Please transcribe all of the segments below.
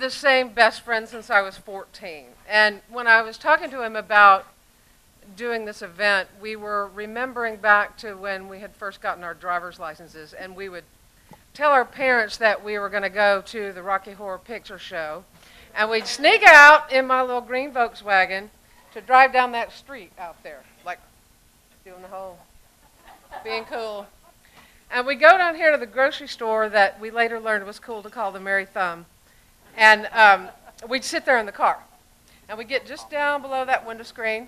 the same best friend since I was 14. And when I was talking to him about doing this event, we were remembering back to when we had first gotten our driver's licenses, and we would tell our parents that we were going to go to the Rocky Horror Picture Show, and we'd sneak out in my little green Volkswagen to drive down that street out there, like doing the whole being cool. And we go down here to the grocery store that we later learned was cool to call the Mary Thumb. And we'd sit there in the car. And we'd get just down below that window screen.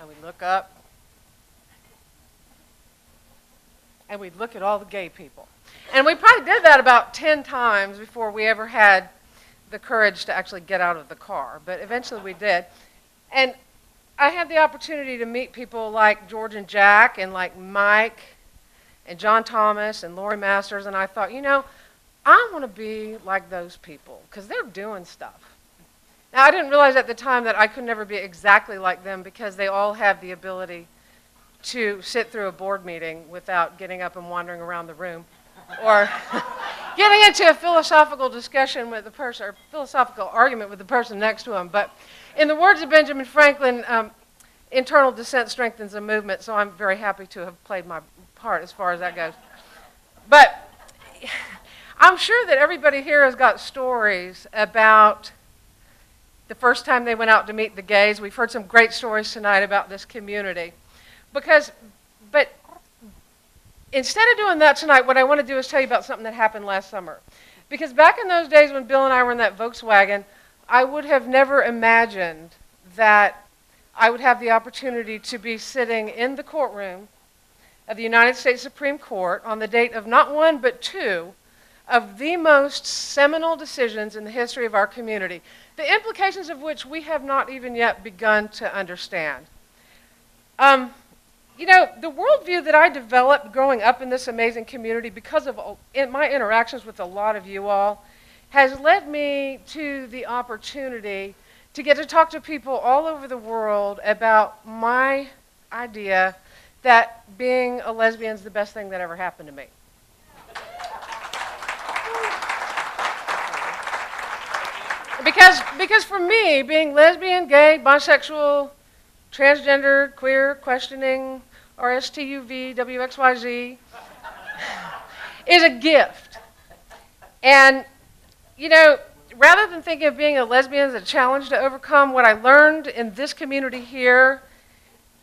And we'd look up. And we'd look at all the gay people. And we probably did that about 10 times before we ever had the courage to actually get out of the car. But eventually we did. And I had the opportunity to meet people like George and Jack and like Mike and John Thomas and Lori Masters, and I thought, you know, I want to be like those people because they're doing stuff. Now, I didn't realize at the time that I could never be exactly like them because they all have the ability to sit through a board meeting without getting up and wandering around the room or getting into a philosophical discussion with the person or philosophical argument with the person next to them. But in the words of Benjamin Franklin, internal dissent strengthens a movement, so I'm very happy to have played my part as far as that goes. But I'm sure that everybody here has got stories about the first time they went out to meet the gays. We've heard some great stories tonight about this community. But instead of doing that tonight, what I want to do is tell you about something that happened last summer. Because back in those days when Bill and I were in that Volkswagen, I would have never imagined that I would have the opportunity to be sitting in the courtroom of the United States Supreme Court on the date of not one but two of the most seminal decisions in the history of our community, the implications of which we have not even yet begun to understand. You know, the worldview that I developed growing up in this amazing community because of my interactions with a lot of you all has led me to the opportunity to get to talk to people all over the world about my idea that being a lesbian is the best thing that ever happened to me. Because for me, being lesbian, gay, bisexual, transgender, queer, questioning, RSTUV, WXYZ, is a gift. And, you know, rather than thinking of being a lesbian as a challenge to overcome, what I learned in this community here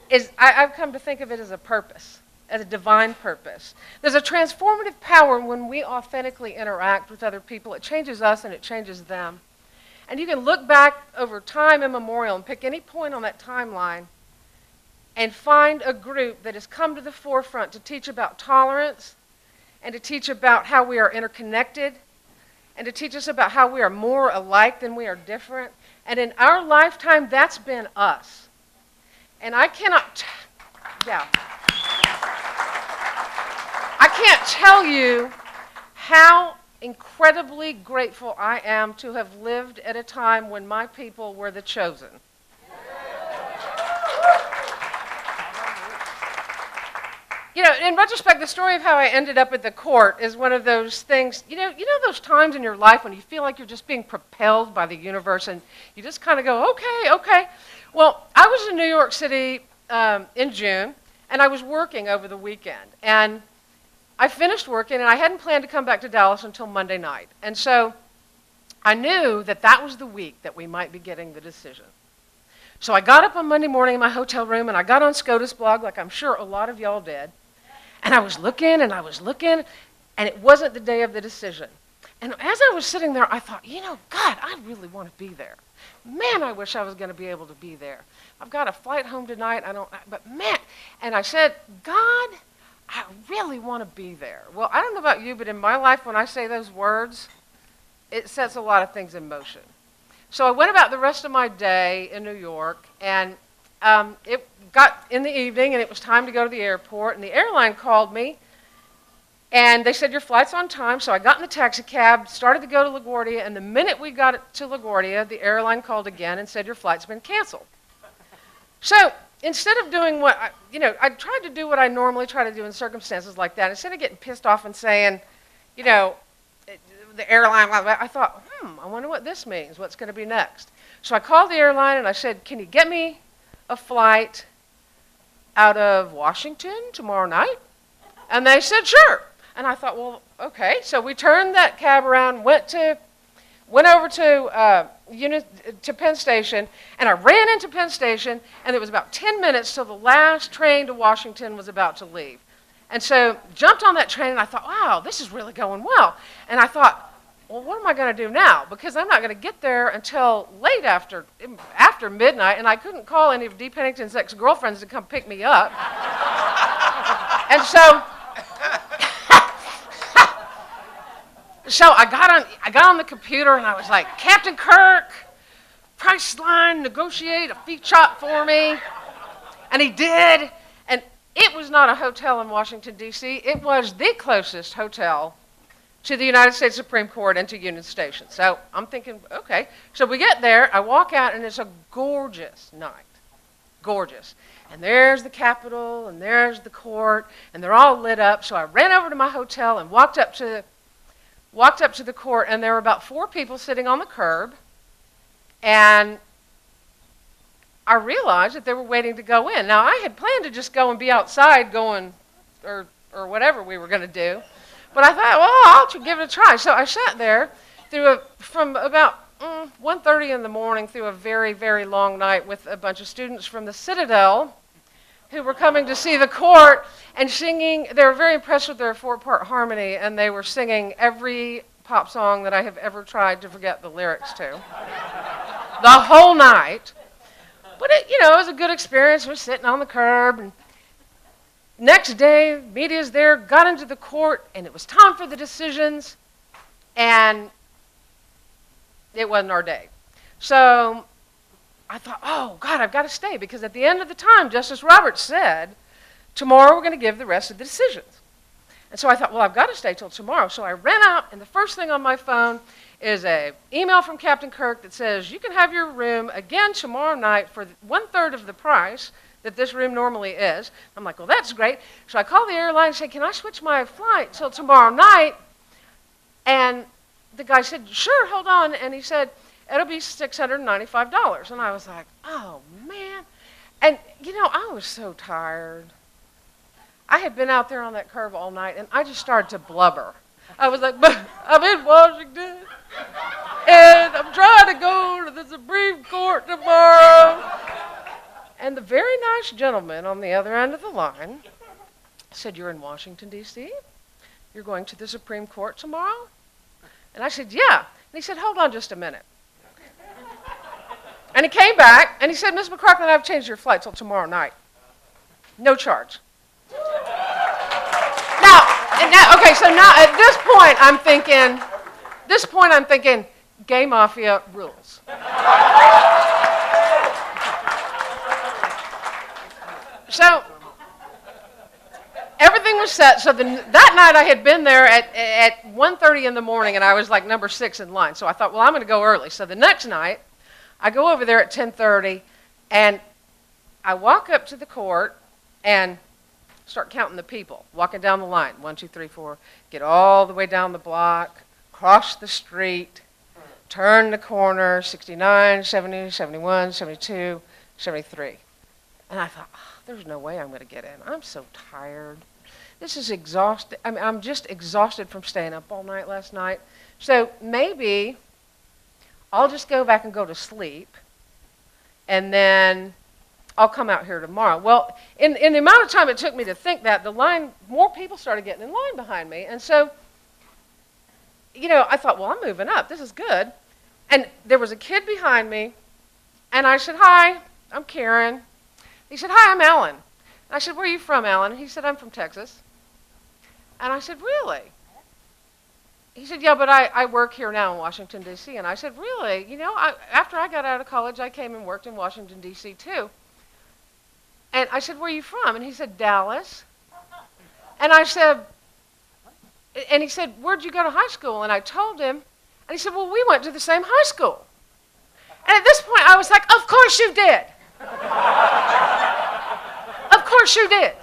is I've come to think of it as a purpose, as a divine purpose. There's a transformative power when we authentically interact with other people. It changes us and it changes them. And you can look back over time immemorial and pick any point on that timeline and find a group that has come to the forefront to teach about tolerance and to teach about how we are interconnected and to teach us about how we are more alike than we are different. And in our lifetime, that's been us. And I can't tell you how incredibly grateful I am to have lived at a time when my people were the chosen. You know, in retrospect, the story of how I ended up at the court is one of those things, you know those times in your life when you feel like you're just being propelled by the universe and you just kind of go, okay. Well, I was in New York City in June, and I was working over the weekend. And I finished working, and I hadn't planned to come back to Dallas until Monday night. And so I knew that that was the week that we might be getting the decision. So I got up on Monday morning in my hotel room, and I got on SCOTUS blog, like I'm sure a lot of y'all did. And I was looking, and it wasn't the day of the decision. And as I was sitting there, I thought, you know, God, I really want to be there. Man, I wish I was going to be able to be there. I've got a flight home tonight, but man. And I said, God, I really want to be there. Well, I don't know about you, but in my life, when I say those words, it sets a lot of things in motion. So I went about the rest of my day in New York, and it got in the evening, and it was time to go to the airport, and the airline called me, and they said, your flight's on time. So I got in the taxi cab, started to go to LaGuardia, and the minute we got to LaGuardia, the airline called again and said, your flight's been canceled. So instead of doing I tried to do what I normally try to do in circumstances like that. Instead of getting pissed off and saying, the airline, I thought, I wonder what this means. What's going to be next? So I called the airline and I said, can you get me a flight out of Washington tomorrow night? And they said, sure. And I thought, well, okay. So we turned that cab around, went over to Penn Station, and I ran into Penn Station, and it was about 10 minutes till the last train to Washington was about to leave. And so jumped on that train, and I thought, wow, this is really going well. And I thought, well, what am I going to do now? Because I'm not going to get there until late after midnight, and I couldn't call any of Dee Pennington's ex-girlfriends to come pick me up. And so I got on the computer, and I was like, Captain Kirk, Priceline, negotiate a fee chop for me. And he did. And it was not a hotel in Washington, D.C. It was the closest hotel to the United States Supreme Court and to Union Station. So I'm thinking, okay. So we get there, I walk out, and it's a gorgeous night. Gorgeous. And there's the Capitol, and there's the court, and they're all lit up. So I ran over to my hotel and walked up to the court, and there were about 4 people sitting on the curb, and I realized that they were waiting to go in. Now, I had planned to just go and be outside going, or whatever we were going to do, but I thought, well, I'll give it a try. So I sat there from about 1:30 in the morning through a very, very long night with a bunch of students from the Citadel who were coming to see the court and singing. They were very impressed with their 4-part harmony, and they were singing every pop song that I have ever tried to forget the lyrics to. The whole night. But it was a good experience. We're sitting on the curb, and next day, media's there, got into the court, and it was time for the decisions, and it wasn't our day. So I thought, oh, God, I've got to stay, because at the end of the time, Justice Roberts said, tomorrow we're going to give the rest of the decisions. And so I thought, well, I've got to stay till tomorrow. So I ran out, and the first thing on my phone is an email from Captain Kirk that says, you can have your room again tomorrow night for 1/3 of the price that this room normally is. I'm like, well, that's great. So I called the airline and said, can I switch my flight till tomorrow night? And the guy said, sure, hold on. And he said, it'll be $695. And I was like, oh, man. And, I was so tired. I had been out there on that curve all night, and I just started to blubber. I was like, but I'm in Washington, and I'm trying to go to the Supreme Court tomorrow. And the very nice gentleman on the other end of the line said, you're in Washington, D.C.? You're going to the Supreme Court tomorrow? And I said, yeah. And he said, hold on just a minute. And he came back, and he said, Miss McCrocklin, I've changed your flight till tomorrow night. No charge. So now at this point I'm thinking, gay mafia rules. So everything was set. So that night I had been there at 1:30 in the morning, and I was like number 6 in line. So I thought, well, I'm going to go early. So the next night, I go over there at 10:30, and I walk up to the court and start counting the people, walking down the line. 1, 2, 3, 4. Get all the way down the block, cross the street, turn the corner, 69, 70, 71, 72, 73. And I thought, there's no way I'm going to get in. I'm so tired. This is exhausting. I'm just exhausted from staying up all night last night. So maybe I'll just go back and go to sleep, and then I'll come out here tomorrow. Well, in the amount of time it took me to think that, more people started getting in line behind me. And so, I thought, well, I'm moving up. This is good. And there was a kid behind me, and I said, hi, I'm Karen. He said, hi, I'm Alan. And I said, where are you from, Alan? He said, I'm from Texas. And I said, really? He said, yeah, but I work here now in Washington, D.C. And I said, really? After I got out of college, I came and worked in Washington, D.C. too. And I said, where are you from? And he said, Dallas. And I said, and he said, where'd you go to high school? And I told him, and he said, well, we went to the same high school. And at this point, I was like, of course you did. Of course you did.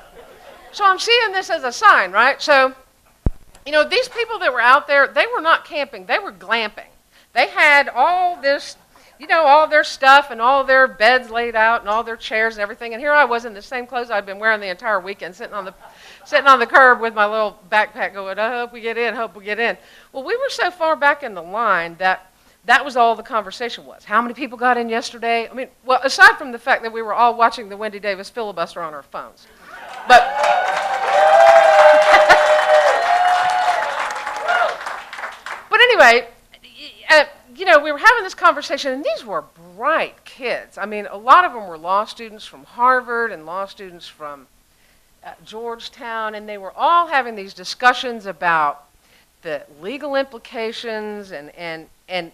So I'm seeing this as a sign, right? So You know, these people that were out there, they were not camping. They were glamping. They had all this, you know, all their stuff and all their beds laid out and all their chairs and everything. And here I was in the same clothes I'd been wearing the entire weekend, sitting on the curb with my little backpack going, I hope we get in, hope we get in. Well, we were so far back in the line that was all the conversation was. How many people got in yesterday? I mean, well, aside from the fact that we were all watching the Wendy Davis filibuster on our phones. But, but anyway, you know, we were having this conversation, and these were bright kids. I mean, a lot of them were law students from Harvard and law students from Georgetown, and they were all having these discussions about the legal implications and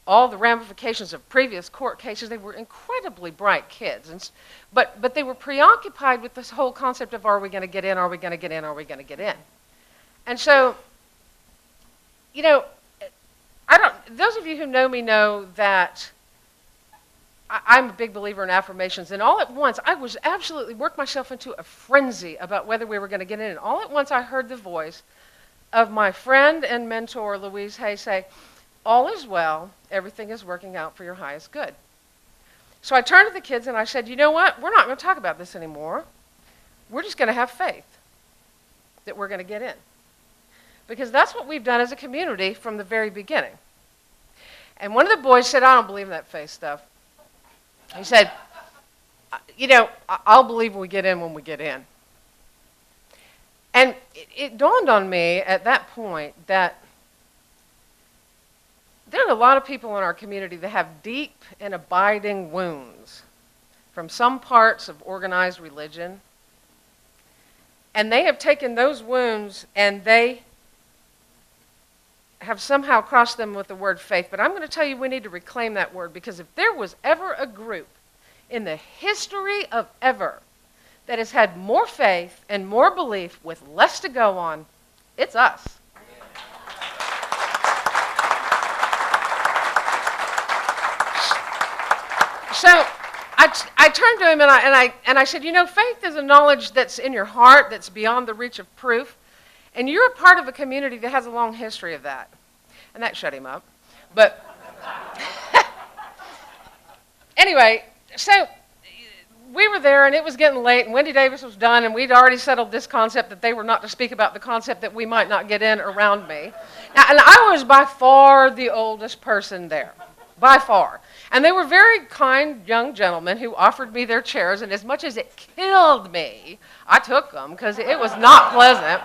all the ramifications of previous court cases. They were incredibly bright kids, but they were preoccupied with this whole concept of, are we going to get in, are we going to get in, are we going to get in? And so, you know, those of you who know me know that I'm a big believer in affirmations, and all at once I was absolutely worked myself into a frenzy about whether we were going to get in, and all at once I heard the voice of my friend and mentor, Louise Hay, say, all is well, everything is working out for your highest good. So I turned to the kids and I said, you know what, we're not going to talk about this anymore. We're just going to have faith that we're going to get in. Because that's what we've done as a community from the very beginning. And one of the boys said, I don't believe in that faith stuff. He said, you know, I'll believe we get in when we get in. And it dawned on me at that point that there are a lot of people in our community that have deep and abiding wounds from some parts of organized religion. And they have taken those wounds and they have somehow crossed them with the word faith. But I'm going to tell you we need to reclaim that word, because if there was ever a group in the history of ever that has had more faith and more belief with less to go on, it's us. So I turned to him and I said, you know, faith is a knowledge that's in your heart, that's beyond the reach of proof. And you're a part of a community that has a long history of that. And that shut him up. But anyway, so we were there and it was getting late and Wendy Davis was done and we'd already settled this concept that they were not to speak about the concept that we might not get in around me. Now, and I was by far the oldest person there. By far. And they were very kind young gentlemen who offered me their chairs, and as much as it killed me, I took them because it was not pleasant.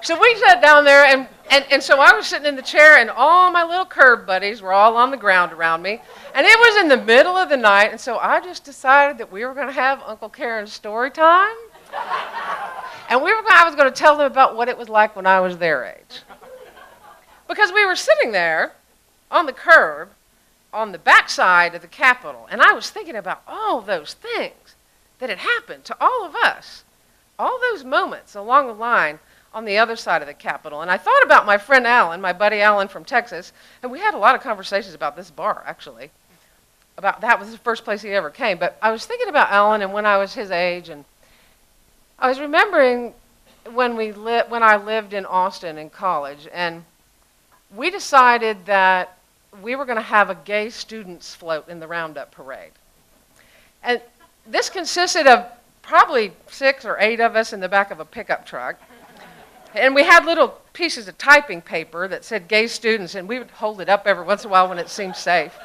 So we sat down there, and so I was sitting in the chair, and all my little curb buddies were all on the ground around me. And it was in the middle of the night, and so I just decided that we were going to have Uncle Karen's story time. And I was going to tell them about what it was like when I was their age. Because we were sitting there on the curb on the backside of the Capitol, and I was thinking about all those things that had happened to all of us, all those moments along the line on the other side of the Capitol. And I thought about my friend Alan, my buddy Alan from Texas, and we had a lot of conversations about this bar, actually. About that was the first place he ever came. But I was thinking about Alan and when I was his age, and I was remembering when I lived in Austin in college, and we decided that we were going to have a gay students float in the Roundup parade. And this consisted of probably 6 or 8 of us in the back of a pickup truck. And we had little pieces of typing paper that said gay students, and we would hold it up every once in a while when it seemed safe.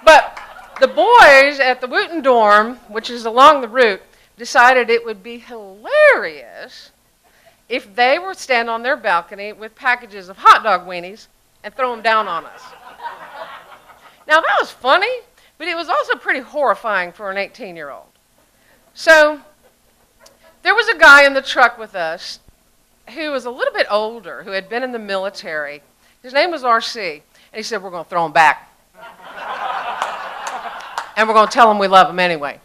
But the boys at the Wooten dorm, which is along the route, decided it would be hilarious if they would stand on their balcony with packages of hot dog weenies and throw them down on us. Now that was funny, but it was also pretty horrifying for an 18-year-old. So there was a guy in the truck with us who was a little bit older, who had been in the military. His name was R.C., and he said, we're going to throw him back. And we're going to tell him we love him anyway.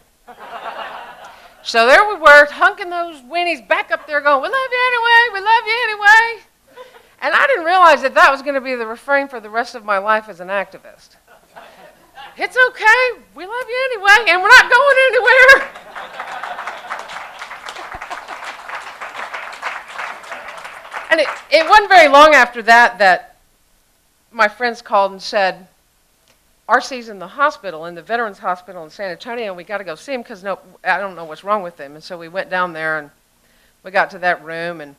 So there we were, hunking those weenies back up there going, we love you anyway, we love you anyway. And I didn't realize that was going to be the refrain for the rest of my life as an activist. It's okay, we love you anyway, and we're not going anywhere. And it wasn't very long after that that my friends called and said, RC's in the hospital, in the Veterans Hospital in San Antonio, and we got to go see him because I don't know what's wrong with him. And so we went down there, and we got to that room, and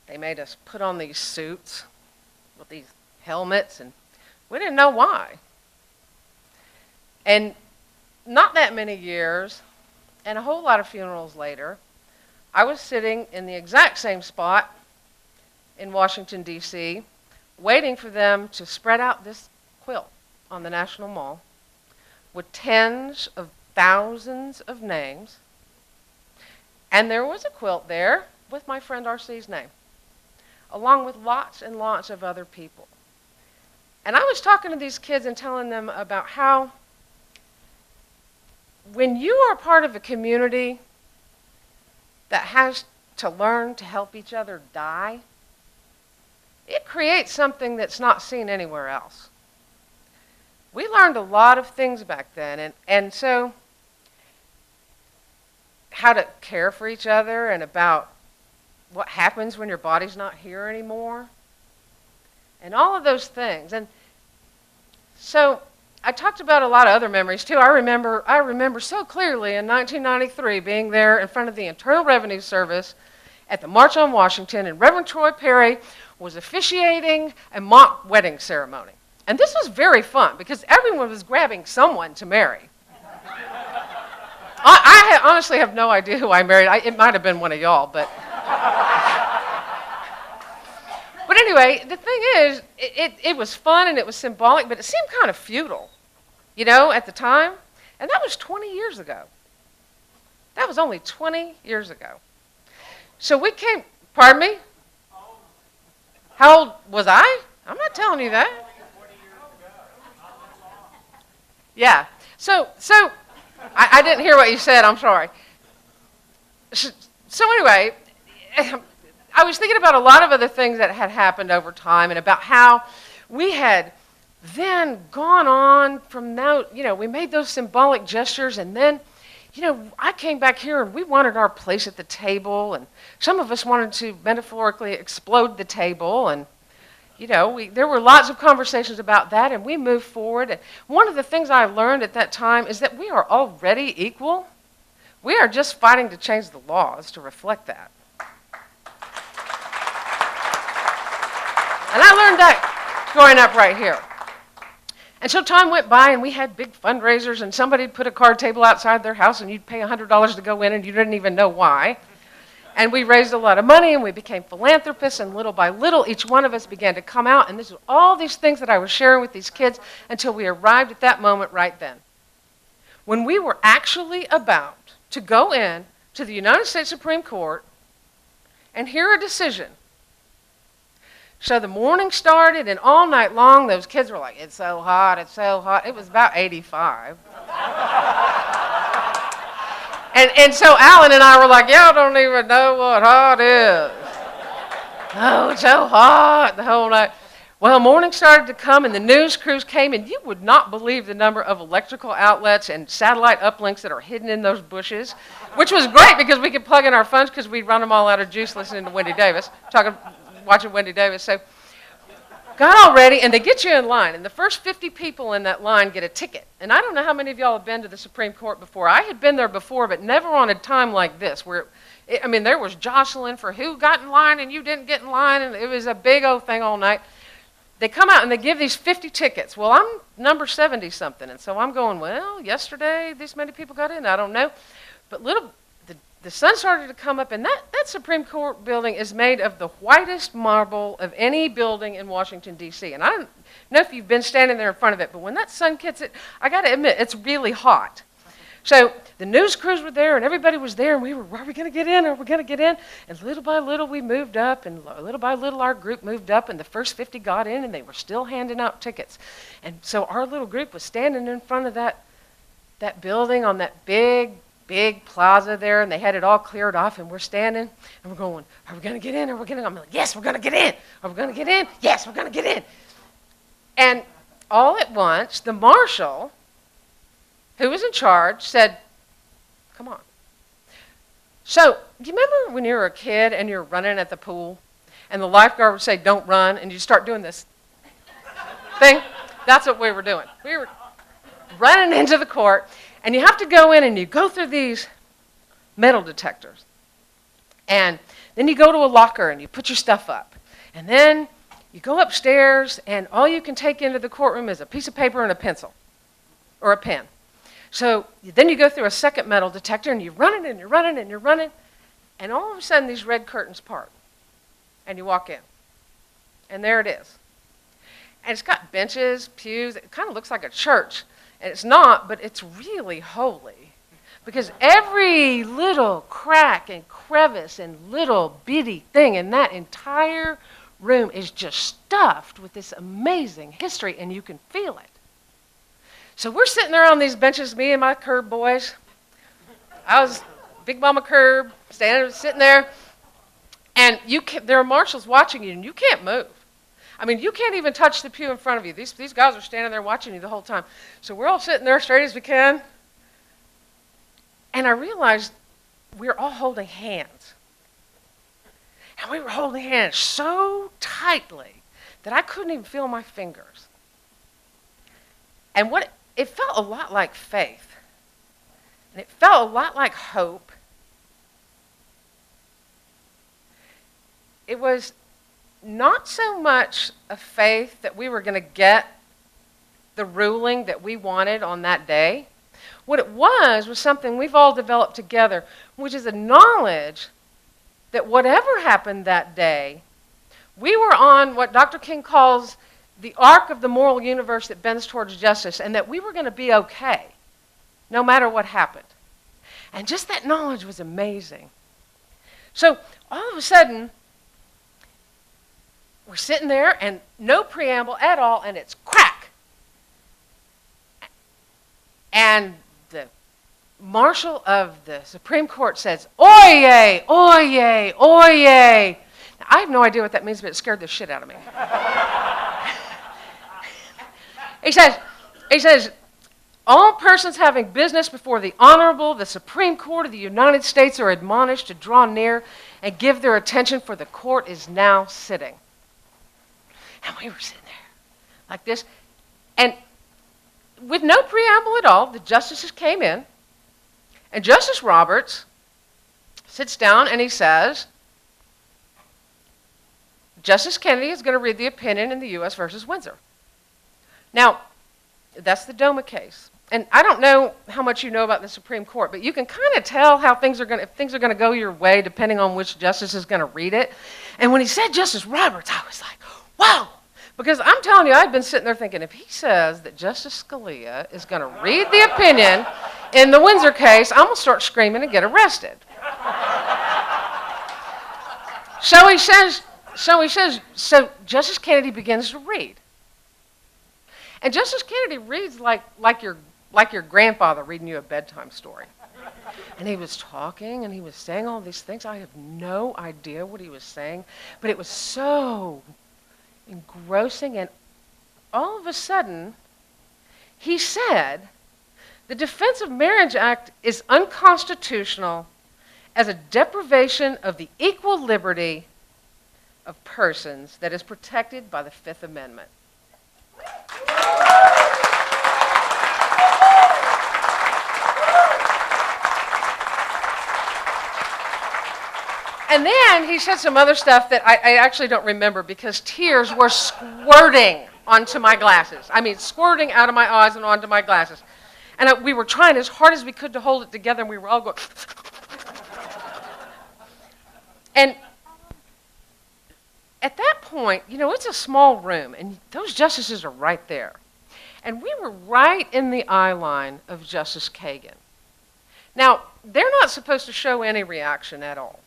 they made us put on these suits with these helmets, and we didn't know why. And not that many years, and a whole lot of funerals later, I was sitting in the exact same spot in Washington, D.C., waiting for them to spread out this quilt on the National Mall with tens of thousands of names. And there was a quilt there with my friend R.C.'s name, along with lots and lots of other people. And I was talking to these kids and telling them about how when you are part of a community that has to learn to help each other die, it creates something that's not seen anywhere else. We learned a lot of things back then, and so how to care for each other and about what happens when your body's not here anymore, and all of those things. And so I talked about a lot of other memories too. I remember so clearly in 1993 being there in front of the Internal Revenue Service at the March on Washington, and Reverend Troy Perry was officiating a mock wedding ceremony. And this was very fun because everyone was grabbing someone to marry. I honestly have no idea who I married. It might have been one of y'all, but... But anyway, the thing is, it was fun and it was symbolic, but it seemed kind of futile, at the time. And that was 20 years ago. That was only 20 years ago. So we came, pardon me? How old was I? I'm not telling you that. Yeah. So I didn't hear what you said. I'm sorry. So anyway, I was thinking about a lot of other things that had happened over time and about how we had then gone on from now, we made those symbolic gestures, and then, I came back here and we wanted our place at the table, and some of us wanted to metaphorically explode the table, and there were lots of conversations about that, and we moved forward. And one of the things I learned at that time is that we are already equal. We are just fighting to change the laws to reflect that. And I learned that growing up right here. And so time went by, and we had big fundraisers, and somebody put a card table outside their house, and you'd pay $100 to go in, and you didn't even know why. And we raised a lot of money, and we became philanthropists, and little by little, each one of us began to come out. And this was all these things that I was sharing with these kids until we arrived at that moment right then, when we were actually about to go in to the United States Supreme Court and hear a decision. So the morning started, and all night long, those kids were like, it's so hot, it's so hot. It was about 85. And so Alan and I were like, y'all don't even know what hot is. Oh, it's so hot the whole night. Well, morning started to come, and the news crews came, and you would not believe the number of electrical outlets and satellite uplinks that are hidden in those bushes, which was great because we could plug in our phones because we'd run them all out of juice listening to Wendy Davis, watching Wendy Davis. So got all ready, and they get you in line, and the first 50 people in that line get a ticket. And I don't know how many of y'all have been to the Supreme Court before. I had been there before, but never on a time like this, where, there was jostling for who got in line and you didn't get in line, and it was a big old thing all night. They come out and they give these 50 tickets. Well, I'm number 70-something, and so I'm going, well, yesterday this many people got in, I don't know. But the sun started to come up, and that Supreme Court building is made of the whitest marble of any building in Washington, D.C. And I don't know if you've been standing there in front of it, but when that sun hits it, I got to admit, it's really hot. So the news crews were there, and everybody was there, and we were, are we going to get in? Are we going to get in? And little by little, we moved up, and little by little, our group moved up, and the first 50 got in, and they were still handing out tickets. And so our little group was standing in front of that building on that big plaza there, and they had it all cleared off, and we're standing, and we're going, are we going to get in? Are we going to? I'm like, yes, we're going to get in. Are we going to get in? Yes, we're going to get in. And all at once, the marshal, who was in charge, said, come on. So do you remember when you were a kid and you were running at the pool and the lifeguard would say, don't run, and you start doing this thing? That's what we were doing. We were running into the court, and you have to go in and you go through these metal detectors. And then you go to a locker and you put your stuff up. And then you go upstairs, and all you can take into the courtroom is a piece of paper and a pencil or a pen. So then you go through a second metal detector, and you're running and you're running and you're running, and all of a sudden these red curtains part, and you walk in. And there it is. And it's got benches, pews. It kind of looks like a church. And it's not, but it's really holy. Because every little crack and crevice and little bitty thing in that entire room is just stuffed with this amazing history, and you can feel it. So we're sitting there on these benches, me and my Curb boys. I was Big Mama Curb, sitting there, and there are marshals watching you, and you can't move. I mean, you can't even touch the pew in front of you. These guys are standing there watching you the whole time. So we're all sitting there straight as we can, and I realized we were all holding hands. And we were holding hands so tightly that I couldn't even feel my fingers. And it felt a lot like faith. And it felt a lot like hope. It was not so much a faith that we were going to get the ruling that we wanted on that day. What it was something we've all developed together, which is a knowledge that whatever happened that day, we were on what Dr. King calls the arc of the moral universe that bends towards justice, and that we were going to be okay, no matter what happened. And just that knowledge was amazing. So all of a sudden, we're sitting there, and no preamble at all, and it's crack. And the marshal of the Supreme Court says, "Oyez, oyez, oyez." Now, I have no idea what that means, but it scared the shit out of me. He says, all persons having business before the Honorable, the Supreme Court of the United States are admonished to draw near and give their attention, for the court is now sitting. And we were sitting there like this. And with no preamble at all, the justices came in. And Justice Roberts sits down and he says, Justice Kennedy is going to read the opinion in the U.S. versus Windsor. Now, that's the DOMA case. And I don't know how much you know about the Supreme Court, but you can kind of tell how if things are going to go your way depending on which justice is going to read it. And when he said Justice Roberts, I was like, wow. Because I'm telling you, I'd been sitting there thinking, if he says that Justice Scalia is going to read the opinion in the Windsor case, I'm going to start screaming and get arrested. So Justice Kennedy begins to read. And Justice Kennedy reads like your grandfather reading you a bedtime story. And he was talking and he was saying all these things. I have no idea what he was saying, but it was so engrossing. And all of a sudden, he said, the Defense of Marriage Act is unconstitutional as a deprivation of the equal liberty of persons that is protected by the Fifth Amendment. And then he said some other stuff that I actually don't remember because tears were squirting onto my glasses. I mean, squirting out of my eyes and onto my glasses. And we were trying as hard as we could to hold it together, and we were all going. And at that point, you know, it's a small room, and those justices are right there. And we were right in the eye line of Justice Kagan. Now, they're not supposed to show any reaction at all.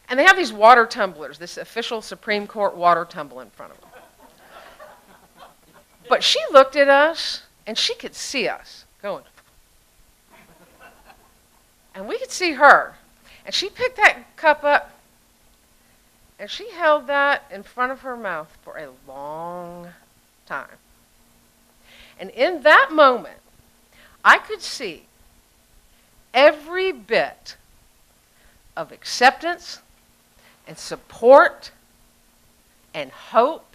And they have these water tumblers, this official Supreme Court water tumbler in front of them. But she looked at us, and she could see us going. And we could see her. And she picked that cup up, and she held that in front of her mouth for a long time. And in that moment, I could see every bit of acceptance and support and hope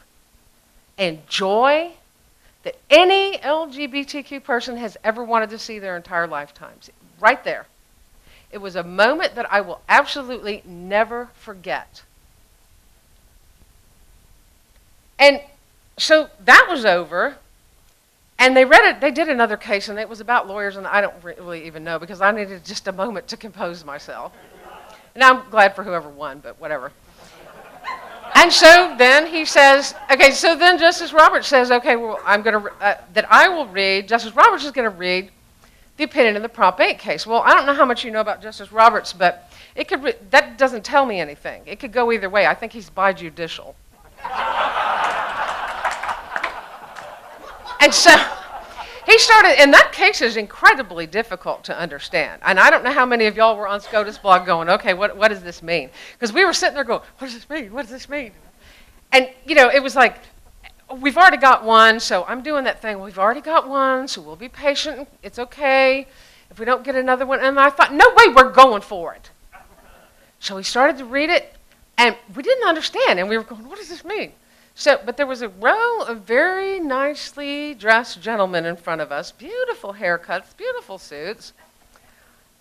and joy that any LGBTQ person has ever wanted to see their entire lifetimes. Right there. It was a moment that I will absolutely never forget. And so that was over, and they did another case, and it was about lawyers, and I don't really even know, because I needed just a moment to compose myself. And I'm glad for whoever won, but whatever. And so then he says, okay, so then Justice Roberts says, okay, well, Justice Roberts is going to read the opinion in the Prop 8 case. Well, I don't know how much you know about Justice Roberts, but that doesn't tell me anything. It could go either way. I think he's bijudicial. And so he started, and that case is incredibly difficult to understand. And I don't know how many of y'all were on SCOTUS blog going, okay, what does this mean? Because we were sitting there going, what does this mean? What does this mean? And, it was like, we've already got one, so I'm doing that thing. We've already got one, so we'll be patient. It's okay if we don't get another one. And I thought, no way, we're going for it. So we started to read it, and we didn't understand. And we were going, what does this mean? But there was a row of very nicely dressed gentlemen in front of us, beautiful haircuts, beautiful suits,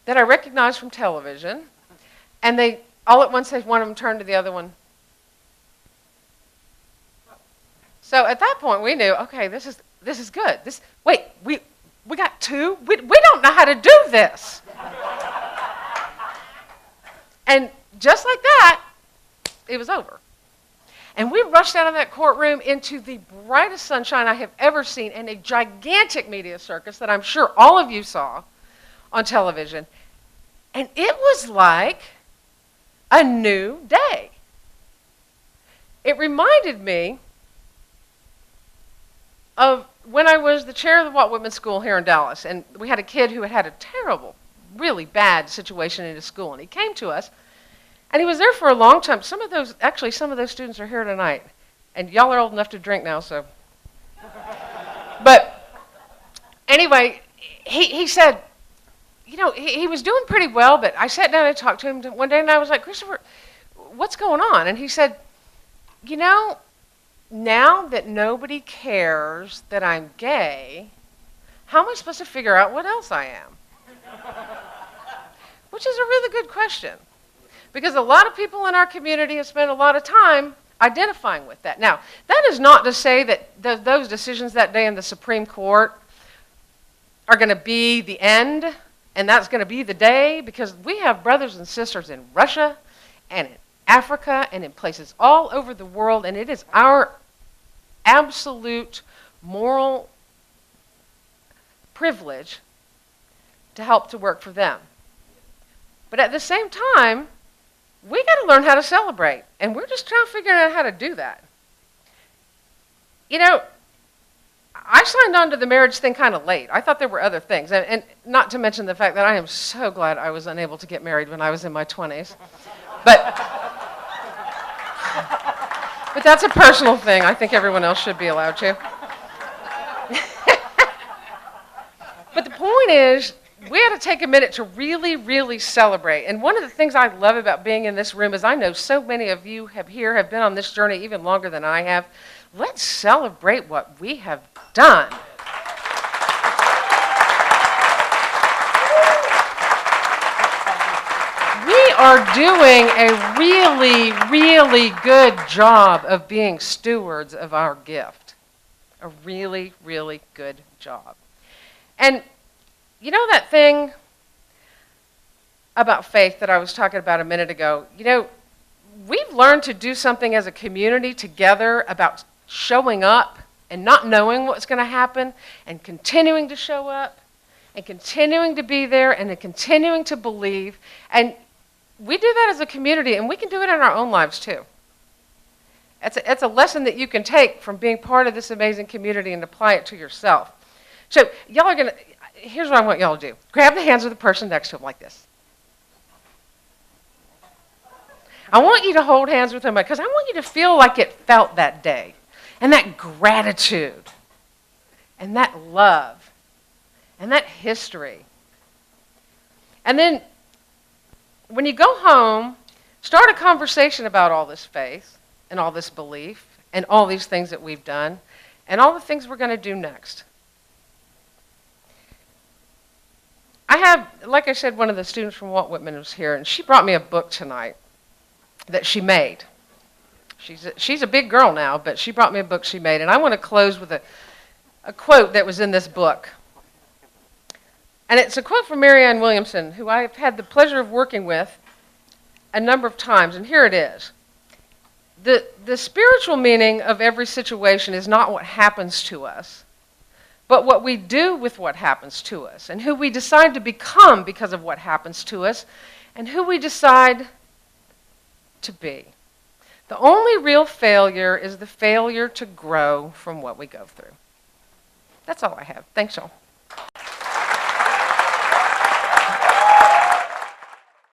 that I recognized from television. And they, all at once, one of them turned to the other one. So at that point, we knew, okay, this is good. Wait, we got two? We don't know how to do this. And just like that, it was over. And we rushed out of that courtroom into the brightest sunshine I have ever seen, and a gigantic media circus that I'm sure all of you saw on television. And it was like a new day. It reminded me of when I was the chair of the Walt Whitman School here in Dallas, and we had a kid who had a terrible, really bad situation in his school, and he came to us. And he was there for a long time. Some of those students are here tonight. And y'all are old enough to drink now, so. But anyway, he said, he was doing pretty well, but I sat down and talked to him one day, and I was like, Christopher, what's going on? And he said, now that nobody cares that I'm gay, how am I supposed to figure out what else I am? Which is a really good question. Because a lot of people in our community have spent a lot of time identifying with that. Now, that is not to say that those decisions that day in the Supreme Court are going to be the end, and that's going to be the day, because we have brothers and sisters in Russia and in Africa and in places all over the world, and it is our absolute moral privilege to help to work for them. But at the same time, we got to learn how to celebrate, and we're just trying to figure out how to do that. I signed on to the marriage thing kind of late. I thought there were other things, and not to mention the fact that I am so glad I was unable to get married when I was in my 20s. But that's a personal thing. I think everyone else should be allowed to. But the point is, we had to take a minute to really, really celebrate. And one of the things I love about being in this room is I know so many of you have been on this journey even longer than I have. Let's celebrate what we have done. We are doing a really, really good job of being stewards of our gift. A really, really good job. And you know that thing about faith that I was talking about a minute ago? We've learned to do something as a community together about showing up and not knowing what's going to happen and continuing to show up and continuing to be there and continuing to believe. And we do that as a community, and we can do it in our own lives too. It's a lesson that you can take from being part of this amazing community and apply it to yourself. So y'all are going to... Here's what I want y'all to do. Grab the hands of the person next to him like this. I want you to hold hands with him because I want you to feel like it felt that day. And that gratitude. And that love. And that history. And then when you go home, start a conversation about all this faith and all this belief and all these things that we've done and all the things we're going to do next. I have, like I said, one of the students from Walt Whitman was here, and she brought me a book tonight that she made. She's a big girl now, but she brought me a book she made, and I want to close with a quote that was in this book. And it's a quote from Marianne Williamson, who I've had the pleasure of working with a number of times, and here it is. The spiritual meaning of every situation is not what happens to us, but what we do with what happens to us, and who we decide to become because of what happens to us, and who we decide to be. The only real failure is the failure to grow from what we go through. That's all I have. Thanks, y'all.